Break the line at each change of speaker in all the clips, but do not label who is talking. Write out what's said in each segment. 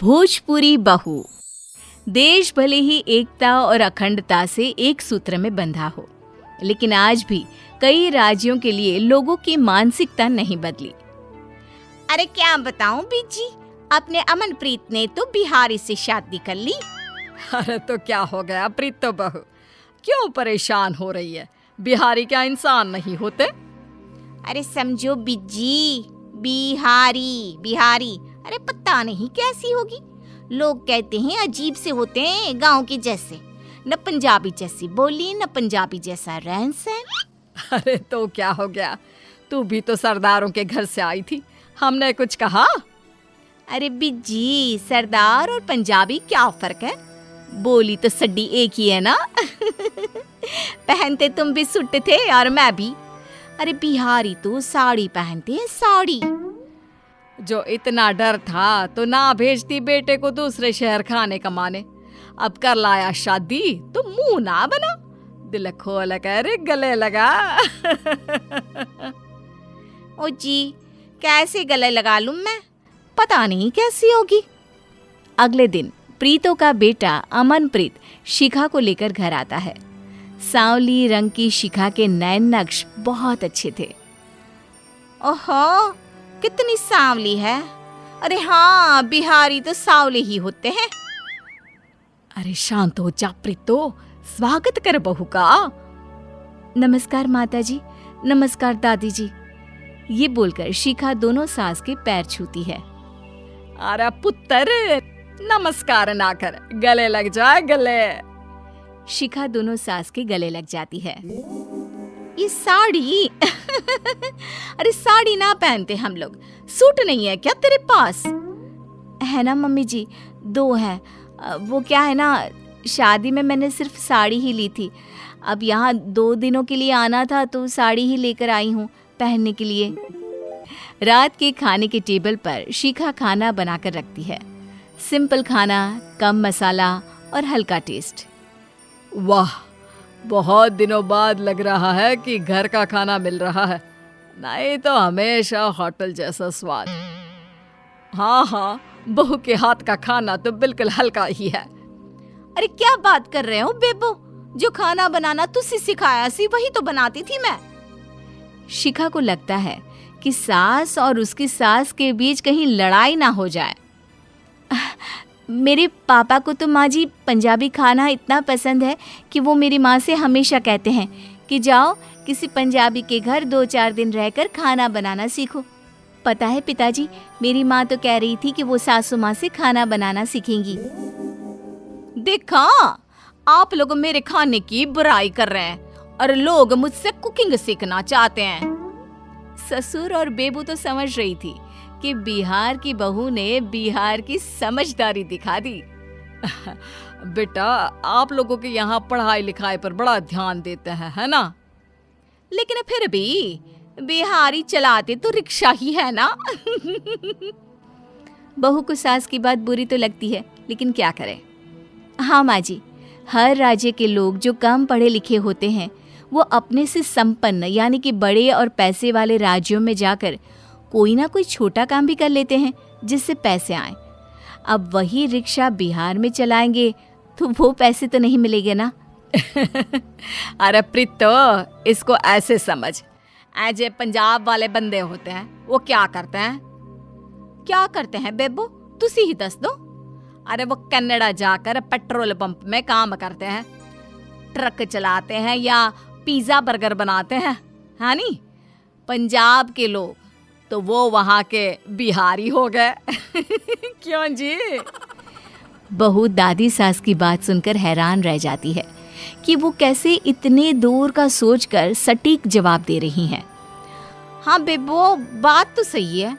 भोजपुरी बहू। देश भले ही एकता और अखंडता से एक सूत्र में बंधा हो, लेकिन आज भी कई राज्यों के लिए लोगों की मानसिकता नहीं बदली।
अरे क्या बताऊं बीजी, अपने अमनप्रीत ने तो बिहारी से शादी कर ली।
अरे तो क्या हो गया प्रीतो बहू, क्यों परेशान हो रही है? बिहारी क्या इंसान नहीं होते?
अरे समझो बीजी, बिहारी अरे पता नहीं कैसी होगी। लोग कहते हैं अजीब से होते हैं, गांव के जैसे, न पंजाबी जैसी बोली न पंजाबी जैसा रहन सहन।
अरे तो क्या हो गया, तू भी तो सरदारों के घर से आई थी, हमने कुछ कहा?
अरे बिजी, सरदार और पंजाबी क्या फर्क है? बोली तो सड्डी एक ही है ना। पहनते तुम भी सूट थे और मैं भी। अरे बिहारी तो साड़ी पहनते हैं, साड़ी।
जो इतना डर था तो ना भेजती बेटे को दूसरे शहर खाने कमाने। अब कर लाया शादी तो मुंह ना बना, दिल खोल कर गले लगा।
ओ जी, कैसे गले लगा लूं मैं? पता नहीं कैसी होगी।
अगले दिन प्रीतो का बेटा अमनप्रीत शिखा को लेकर घर आता है। सांवली रंग की शिखा के नयन नक्श बहुत अच्छे थे।
ओहो, कितनी सांवली है। अरे हाँ, बिहारी तो सांवले ही होते हैं।
अरे शांत हो जा प्रीतो, स्वागत कर बहू का।
नमस्कार माताजी, नमस्कार दादी जी। ये बोलकर शिखा दोनों सास के पैर छूती है।
अरे पुत्र, नमस्कार ना कर, गले लग जाए गले।
शिखा दोनों सास के गले लग जाती है।
ये साड़ी। अरे साड़ी ना पहनते हम लोग, सूट नहीं है क्या तेरे पास?
है ना मम्मी जी, 2 है। वो क्या है ना, शादी में मैंने सिर्फ साड़ी ही ली थी। अब यहाँ 2 दिनों के लिए आना था तो साड़ी ही लेकर आई हूँ पहनने के लिए। रात के खाने के टेबल पर शिखा खाना बनाकर रखती है। सिंपल खाना, कम मसाला और हल्का टेस्ट।
वाह, बहुत दिनों बाद लग रहा है कि घर का खाना मिल रहा है, नहीं तो हमेशा होटल जैसा स्वाद। हाँ, बहू के हाथ का खाना तो बिल्कुल हल्का ही है।
अरे क्या बात कर रहे हो बेबो, जो खाना बनाना तुझसे सिखाया सी वही तो बनाती थी मैं।
शिखा को लगता है कि सास और उसकी सास के बीच कहीं लड़ाई ना हो जाए। मेरे पापा को तो माँ जी पंजाबी खाना इतना पसंद है कि वो मेरी माँ से हमेशा कहते हैं कि जाओ किसी पंजाबी के घर 2-4 दिन रहकर खाना बनाना सीखो। पता है पिताजी, मेरी माँ तो कह रही थी कि वो सासू माँ से खाना बनाना सीखेंगी।
देखा, आप लोग मेरे खाने की बुराई कर रहे हैं और लोग मुझसे कुकिंग सीखना चाहते हैं।
ससुर और बेबू तो समझ रही थी कि बिहार की बहू ने बिहार की समझदारी दिखा दी।
बेटा, आप लोगों के यहाँ पढ़ाई लिखाई पर बड़ा ध्यान देते हैं, है ना?
लेकिन फिर भी बिहारी चलाते तो रिक्शा ही है ना।
बहू को सास की बात बुरी तो लगती है, लेकिन क्या करें। हाँ माँ जी, हर राज्य के लोग जो कम पढ़े लिखे होते हैं वो अपने से संपन्न यानी कि बड़े और पैसे वाले राज्यों में जाकर कोई ना कोई छोटा काम भी कर लेते हैं जिससे पैसे आए। अब वही रिक्शा बिहार में चलाएंगे तो वो पैसे तो नहीं मिलेंगे ना।
अरे प्रीतो, इसको ऐसे समझ, ऐसे पंजाब वाले बंदे होते हैं, वो क्या करते हैं?
क्या करते हैं बेबो, तुसी ही दस दो।
अरे वो कनाडा जाकर पेट्रोल पंप में काम करते हैं, ट्रक चलाते हैं या पिज्जा बर्गर बनाते हैं, है नी? पंजाब के लोग तो वो वहाँ के बिहारी हो गए। क्यों जी?
बहू दादी सास की बात सुनकर हैरान रह जाती है कि वो कैसे इतने दूर का सोचकर सटीक जवाब दे रही हैं।
हाँ बेबो, बात तो सही है।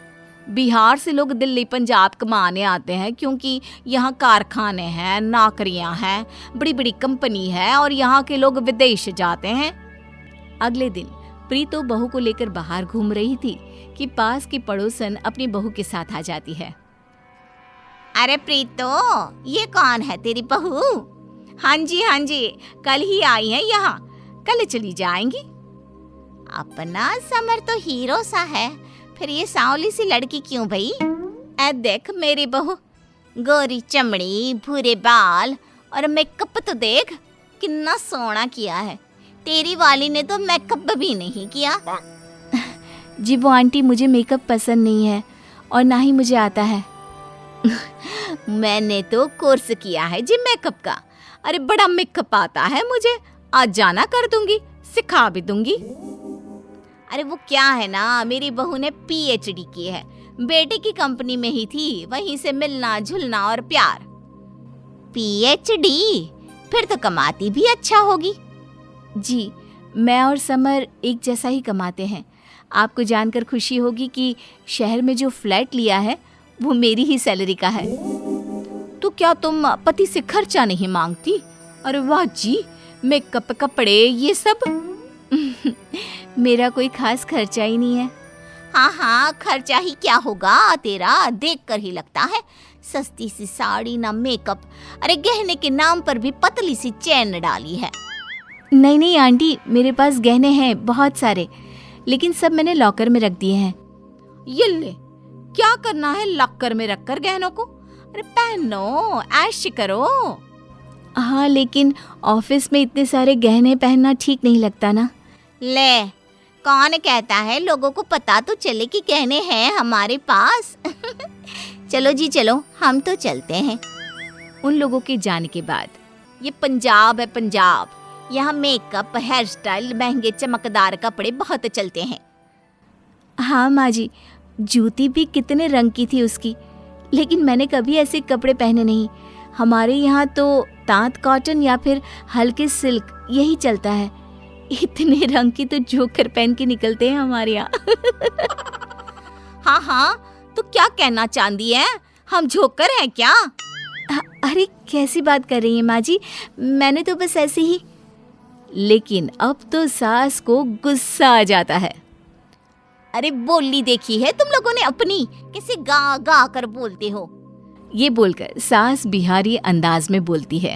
बिहार से लोग दिल्ली पंजाब कमाने आते हैं क्योंकि यहाँ कारखाने हैं, नौकरियाँ हैं, बड़ी बड़ी कंपनी है और यहाँ के लोग विदेश जाते हैं।
अगले दिन प्रीतो बहू को लेकर बाहर घूम रही थी कि पास की पड़ोसन अपनी बहू के साथ आ जाती है।
अरे प्रीतो, ये कौन है तेरी बहू? हाँ जी, कल ही आई है यहाँ, कल चली जाएंगी। अपना समर तो हीरो सा है, फिर ये सांवली सी लड़की क्यों भई? ऐ देख मेरी बहू, गोरी चमड़ी, भूरे बाल और मेकअप तो देख कितना सोना किया है। तेरी वाली ने तो मेकअप भी नहीं किया।
जी वो आंटी, मुझे मेकअप पसंद नहीं है और ना ही मुझे आता है।
मैंने तो कोर्स किया है जी मेकअप का। अरे बड़ा मेकअप आता है मुझे, आज जाना कर दूंगी, सिखा भी दूंगी। अरे वो क्या है ना, मेरी बहू ने पीएचडी की है, बेटे की कंपनी में ही थी, वहीं से मिलना जुलना और प्यार। पीएचडी? फिर तो कमाती भी अच्छा होगी।
जी, मैं और समर एक जैसा ही कमाते हैं। आपको जानकर खुशी होगी कि शहर में जो फ्लैट लिया है वो मेरी ही सैलरी का है।
तो क्या तुम पति से खर्चा नहीं मांगती? अरे वाह जी, मेकअप, कपड़े, ये सब।
मेरा कोई खास खर्चा ही नहीं है।
हाँ हाँ, खर्चा ही क्या होगा तेरा, देख कर ही लगता है। सस्ती सी साड़ी ना मेकअप, अरे गहने के नाम पर भी पतली सी चैन डाली है।
नहीं नहीं आंटी, मेरे पास गहने हैं बहुत सारे, लेकिन सब मैंने लॉकर में रख दिए हैं।
ये ले, क्या करना है लॉकर में रखकर गहनों को? अरे पहनो, ऐश करो।
हाँ, लेकिन ऑफिस में इतने सारे गहने पहनना ठीक नहीं लगता ना।
ले, कौन कहता है, लोगों को पता तो चले कि गहने हैं हमारे पास। चलो जी चलो, हम तो चलते हैं।
उन लोगों के जाने के बाद
ये पंजाब है, पंजाब। यहाँ मेकअप, हेयर स्टाइल, महंगे चमकदार कपड़े बहुत चलते हैं।
हाँ माँ जी, जूती भी कितने रंग की थी उसकी, लेकिन मैंने कभी ऐसे कपड़े पहने नहीं। हमारे यहाँ तो तांत कॉटन या फिर हल्के सिल्क यही चलता है। इतने रंग की तो जोकर पहन के निकलते हैं हमारे यहाँ।
हाँ हाँ, तो क्या कहना चाहती है, हम जोकर हैं क्या?
अरे कैसी बात कर रही हैं माँ जी, मैंने तो बस ऐसे ही। लेकिन अब तो सास को गुस्सा आ जाता है।
अरे बोली देखी है तुम लोगों ने अपनी, कैसे गा गा कर बोलते हो।
ये बोलकर सास बिहारी अंदाज में बोलती है।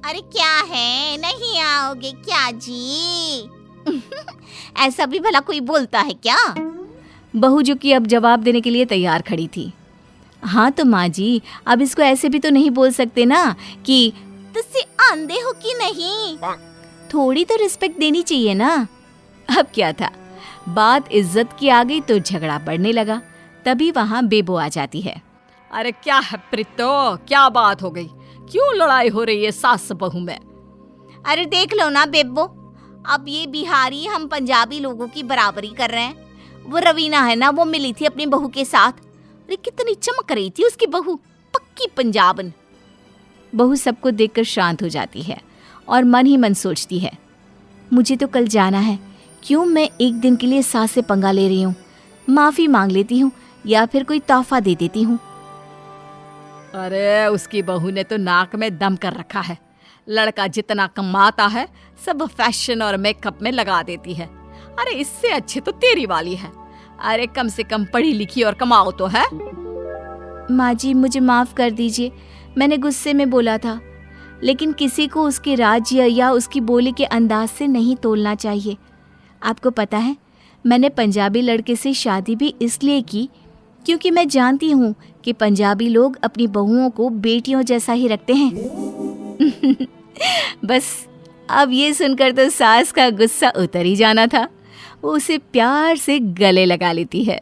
अरे क्या है, नहीं आओगे क्या जी? ऐसा भी भला कोई बोलता है क्या?
बहू जो कि अब जवाब देने के लिए तैयार खड़ी थी। हाँ तो माँ जी, अब इसको ऐसे भी तो नहीं बोल सकते ना कि
तुझसे आंधे हो कि नहीं।
थोड़ी तो रिस्पेक्ट देनी चाहिए ना। अब क्या था, बात इज्जत की आ गई तो झगड़ा बढ़ने लगा। तभी वहाँ बेबो आ जाती है।
अरे क्या है प्रीतो, क्या बात हो गई, क्यों लड़ाई हो रही है सास बहू में?
अरे देख लो ना बेबो, अब ये बिहारी हम पंजाबी लोगों की बराबरी कर रहे हैं। वो रवीना है ना, वो मिली थी अपनी बहू के साथ। अरे कितनी चमक रही थी उसकी बहू, पक्की पंजाबन।
बहू सबको देखकर शांत हो जाती है और मन ही मन सोचती है, मुझे तो कल जाना है, क्यों मैं एक दिन के लिए सास से पंगा ले रही हूँ। माफी मांग लेती हूँ या फिर कोई तोहफा दे देती हूँ।
अरे उसकी बहू ने तो नाक में दम कर रखा है। लड़का जितना कमाता है सब फैशन और मेकअप में लगा देती है। अरे इससे अच्छे तो तेरी वाली है। अरे कम से कम पढ़ी लिखी और कमाओ तो है।
माँ जी मुझे माफ कर दीजिए, मैंने गुस्से में बोला था, लेकिन किसी को उसके राज्य या उसकी बोली के अंदाज से नहीं तोलना चाहिए। आपको पता है, मैंने पंजाबी लड़के से शादी भी इसलिए की क्योंकि मैं जानती हूँ कि पंजाबी लोग अपनी बहुओं को बेटियों जैसा ही रखते हैं। बस अब ये सुनकर तो सास का गुस्सा उतर ही जाना था। वो उसे प्यार से गले लगा लेती है।